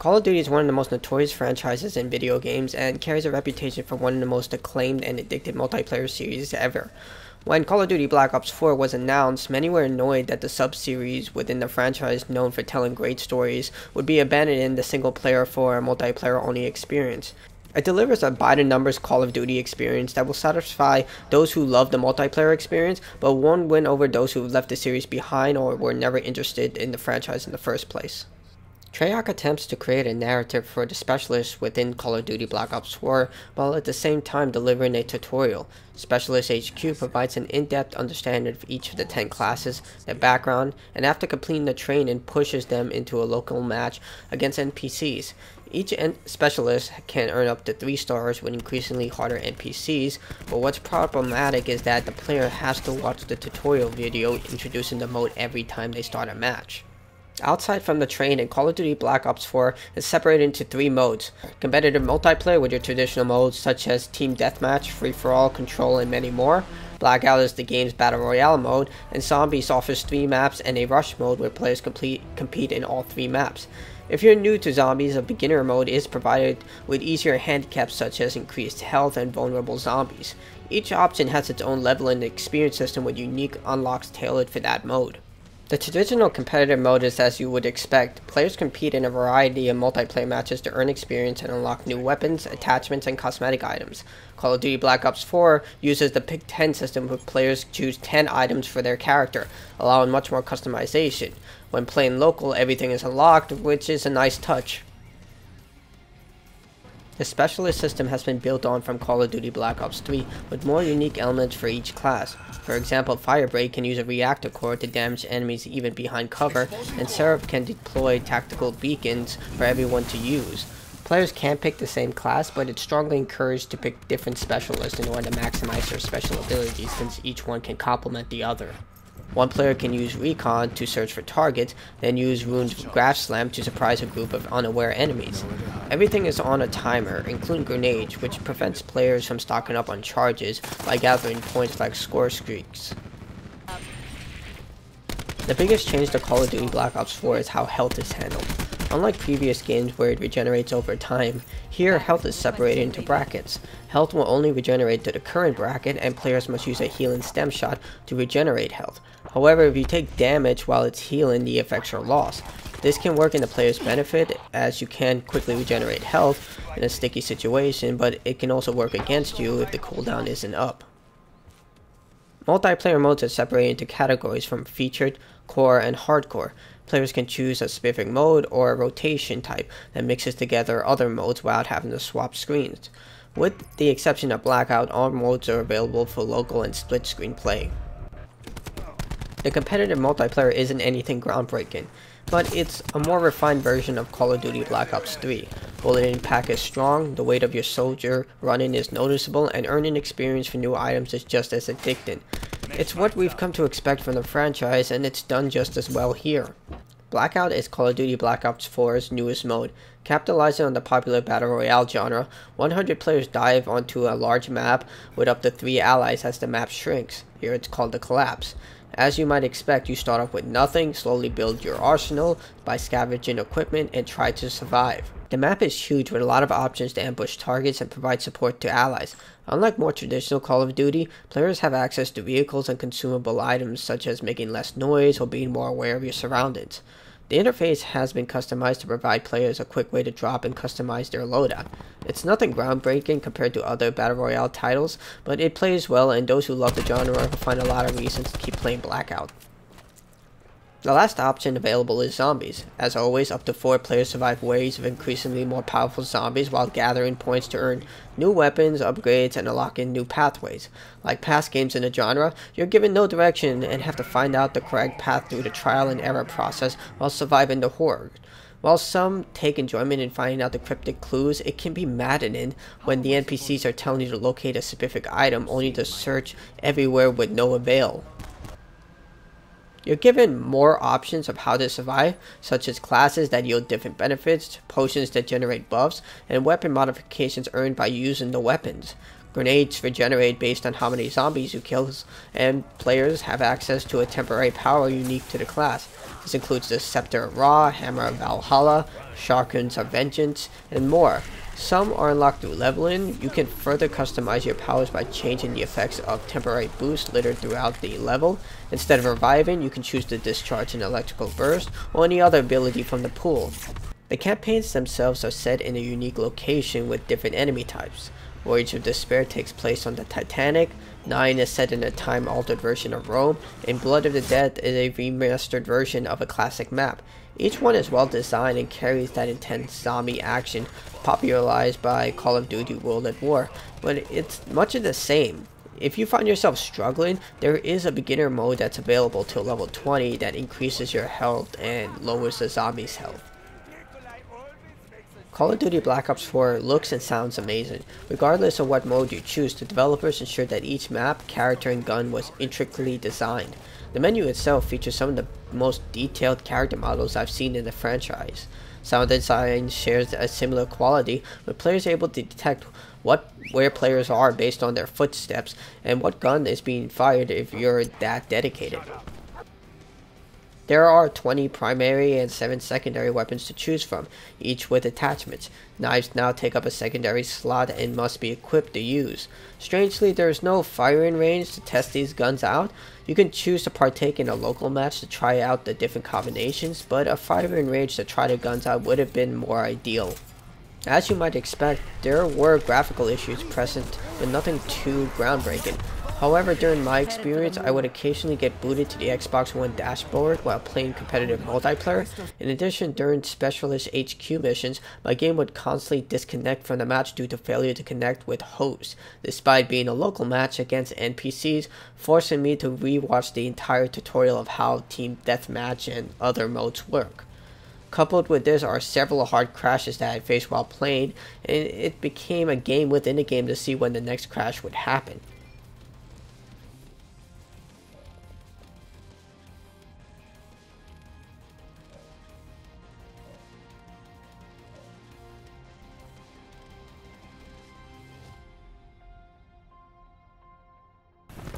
Call of Duty is one of the most notorious franchises in video games and carries a reputation for one of the most acclaimed and addictive multiplayer series ever. When Call of Duty Black Ops 4 was announced, many were annoyed that the sub-series within the franchise known for telling great stories would be abandoned in the single-player for a multiplayer-only experience. It delivers a by-the-numbers Call of Duty experience that will satisfy those who love the multiplayer experience, but won't win over those who left the series behind or were never interested in the franchise in the first place. Treyarch attempts to create a narrative for the specialists within Call of Duty Black Ops 4, while at the same time delivering a tutorial. Specialist HQ provides an in-depth understanding of each of the 10 classes, their background, and after completing the training pushes them into a local match against NPCs. Each specialist can earn up to 3 stars with increasingly harder NPCs, but what's problematic is that the player has to watch the tutorial video introducing the mode every time they start a match. Outside from the training, Call of Duty Black Ops 4 is separated into 3 modes. Competitive multiplayer with your traditional modes such as Team Deathmatch, Free-for-all, Control, and many more. Blackout is the game's Battle Royale mode, and Zombies offers 3 maps and a Rush mode where players compete in all 3 maps. If you're new to Zombies, a beginner mode is provided with easier handicaps such as increased health and vulnerable zombies. Each option has its own level and experience system with unique unlocks tailored for that mode. The traditional competitive mode is as you would expect. Players compete in a variety of multiplayer matches to earn experience and unlock new weapons, attachments, and cosmetic items. Call of Duty Black Ops 4 uses the Pick 10 system where players choose 10 items for their character, allowing much more customization. When playing local, everything is unlocked, which is a nice touch. The specialist system has been built on from Call of Duty Black Ops 3 with more unique elements for each class. For example, Firebreak can use a reactor core to damage enemies even behind cover, and Seraph can deploy tactical beacons for everyone to use. Players can pick the same class, but it's strongly encouraged to pick different specialists in order to maximize their special abilities since each one can complement the other. One player can use Recon to search for targets, then use Rune's Graph Slam to surprise a group of unaware enemies. Everything is on a timer, including grenades, which prevents players from stocking up on charges by gathering points like score streaks. The biggest change to Call of Duty Black Ops 4 is how health is handled. Unlike previous games where it regenerates over time, here health is separated into brackets. Health will only regenerate to the current bracket, and players must use a healing stem shot to regenerate health. However, if you take damage while it's healing, the effects are lost. This can work in the player's benefit, as you can quickly regenerate health in a sticky situation, but it can also work against you if the cooldown isn't up. Multiplayer modes are separated into categories from featured, core, and hardcore. Players can choose a specific mode or a rotation type that mixes together other modes without having to swap screens. With the exception of Blackout, all modes are available for local and split screen play. The competitive multiplayer isn't anything groundbreaking, but it's a more refined version of Call of Duty Black Ops 3. Bullet impact is strong, the weight of your soldier running is noticeable, and earning experience for new items is just as addicting. It's what we've come to expect from the franchise, and it's done just as well here. Blackout is Call of Duty Black Ops 4's newest mode. Capitalizing on the popular Battle Royale genre, 100 players dive onto a large map with up to 3 allies as the map shrinks. Here it's called the Collapse. As you might expect, you start off with nothing, slowly build your arsenal by scavenging equipment, and try to survive. The map is huge with a lot of options to ambush targets and provide support to allies. Unlike more traditional Call of Duty, players have access to vehicles and consumable items such as making less noise or being more aware of your surroundings. The interface has been customized to provide players a quick way to drop and customize their loadout. It's nothing groundbreaking compared to other Battle Royale titles, but it plays well, and those who love the genre will find a lot of reasons to keep playing Blackout. The last option available is Zombies. As always, up to 4 players survive waves of increasingly more powerful zombies while gathering points to earn new weapons, upgrades, and unlocking new pathways. Like past games in the genre, you're given no direction and have to find out the correct path through the trial and error process while surviving the horde. While some take enjoyment in finding out the cryptic clues, it can be maddening when the NPCs are telling you to locate a specific item only to search everywhere with no avail. You're given more options of how to survive, such as classes that yield different benefits, potions that generate buffs, and weapon modifications earned by using the weapons. Grenades regenerate based on how many zombies you kill, and players have access to a temporary power unique to the class. This includes the Scepter of Ra, Hammer of Valhalla, Sharkins of Vengeance, and more. Some are unlocked through leveling. You can further customize your powers by changing the effects of temporary boosts littered throughout the level. Instead of reviving, you can choose to discharge an electrical burst or any other ability from the pool. The campaigns themselves are set in a unique location with different enemy types. Voyage of Despair takes place on the Titanic, 9 is set in a time-altered version of Rome, and Blood of the Dead is a remastered version of a classic map. Each one is well designed and carries that intense zombie action popularized by Call of Duty World at War, but it's much of the same. If you find yourself struggling, there is a beginner mode that's available till level 20 that increases your health and lowers the zombies' health. Call of Duty Black Ops 4 looks and sounds amazing. Regardless of what mode you choose, the developers ensured that each map, character, and gun was intricately designed. The menu itself features some of the most detailed character models I've seen in the franchise. Sound design shares a similar quality, with players able to detect where players are based on their footsteps and what gun is being fired if you're that dedicated. There are 20 primary and 7 secondary weapons to choose from, each with attachments. Knives now take up a secondary slot and must be equipped to use. Strangely, there is no firing range to test these guns out. You can choose to partake in a local match to try out the different combinations, but a firing range to try the guns out would have been more ideal. As you might expect, there were graphical issues present, but nothing too groundbreaking. However, during my experience, I would occasionally get booted to the Xbox One dashboard while playing competitive multiplayer. In addition, during Specialist HQ missions, my game would constantly disconnect from the match due to failure to connect with hosts, despite being a local match against NPCs, forcing me to rewatch the entire tutorial of how Team Deathmatch and other modes work. Coupled with this are several hard crashes that I faced while playing, and it became a game within a game to see when the next crash would happen.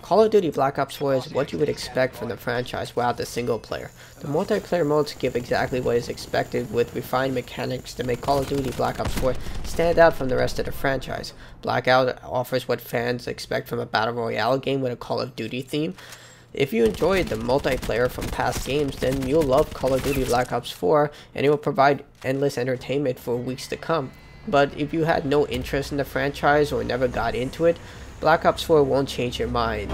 Call of Duty Black Ops 4 is what you would expect from the franchise without the single player. The multiplayer modes give exactly what is expected, with refined mechanics to make Call of Duty Black Ops 4 stand out from the rest of the franchise. Blackout offers what fans expect from a battle royale game with a Call of Duty theme. If you enjoyed the multiplayer from past games, then you'll love Call of Duty Black Ops 4, and it will provide endless entertainment for weeks to come. But if you had no interest in the franchise or never got into it, Black Ops 4 won't change your mind.